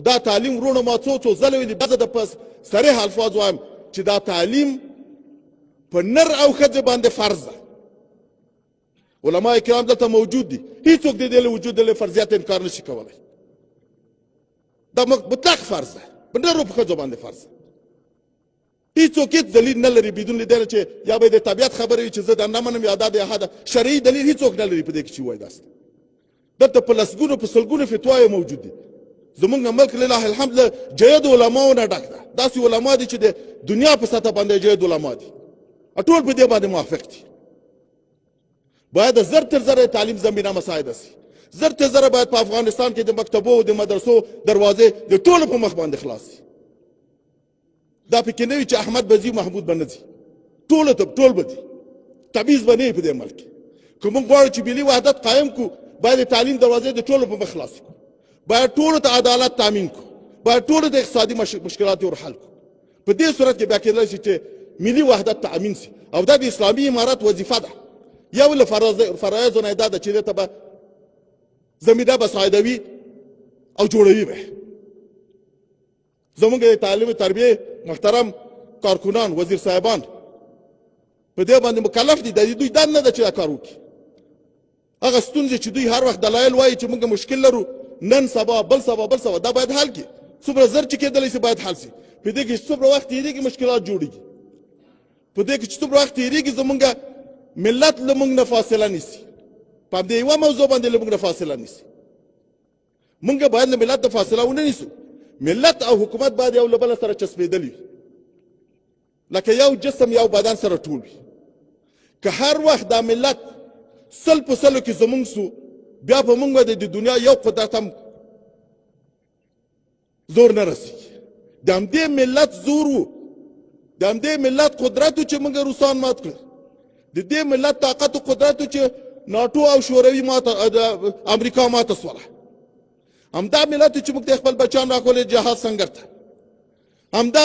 دا تعلیم ورونو ما څو ځله ویلي دا د په صریح الفاظ وایم چې دا تعلیم په نر او ښځې باندې فرض ده. علما کرام دلته موجود دي، هیڅوک د دې له وجود له فرضیت انکار نشي کولی. دا مطلق فرض ده، په نر او په ښځو باندې فرض ده. هیڅوک هیڅ دلیل نه لري بدون له دې چې یا به د طبیعت خبره وي چې زه دا نه منم یا دا د احد شرعي دلیل هیڅوک نه لري په دې کې چې وایي داسې. دلته په لسګونو په سلګونو فتواې موجود دي. زمونږ ملک لله الحمد له جید علماو نه ډک ده. داسې علما دي چې د دنیا په سطح باندې جید علما دي، ټول په دې باندې موافق دي. باید زر تر زره تعلیم زمینه مساعده سي، زر تر زره باید په افغانستان کې د مکتبو او د مدرسو دروازې د ټولو په مخ باندې خلاص سي. دا پکې نه وي چې احمد به ځي محمود به نه ځي، ټول به ځي، تبعیض به نه وي په دې ملک. که موږ غواړو چې ملي وحدت قایم کړو باید د تعلیم دروازې د ټولو په مخ خلاص کړو، باید ټولو ته عدالت تامین کړو، باید ټولو ته اقتصادي مشکلات ور حل کړو. په دې صورت کې بیا کېدلی شي چې ملي وحدت تامین سي. او دا د اسلامي امارت وظیفه ده. یو له فرایضو نه دا ده چې دې ته به زمینه به ساعدوي او جوړوي به. زمونږ د تعلیم تربیې محترم کارکنان وزیر صاحبان په دې باندې مکلف دي. د دوی دنده نه ده چې دا کار وکړي. هغه ستونزې چې دوی هر وخت دلایل وایي چې موږ مشکل لرو، نن سبا بل سبا دا باید حل کړي. څومره زر چې کېدلی سي باید حل سي. په دې کې څومره وخت تېرېږي مشکلات جوړېږي. په دې کې چې څومره وخت تېرېږي زمونږ ملت له موږ نه فاصله نیسي. په همدې یوه موضوع باندې له موږ نه فاصله نیسي. موږ باید له ملت نه فاصله ونه نیسو. ملت او حکومت باید یو له بله سره چسپېدلي وي، لکه یو جسم یو بدن سره ټول وي. که هر وخت دا ملت سل په سلو کې زمونږ سو بیا په موږ باندې د دنیا یو قدرت هم زور نه رسېږي. د همدې ملت زور و، د همدې ملت قدرت و چې موږ روسان مات کړل. د دې ملت طاقت او قدرت و چې ناټو او شوروي امریکا ماته سوله. همدا ملت چې موږ ته خپل بچیان راکولې جهاد سنګر ته. همدا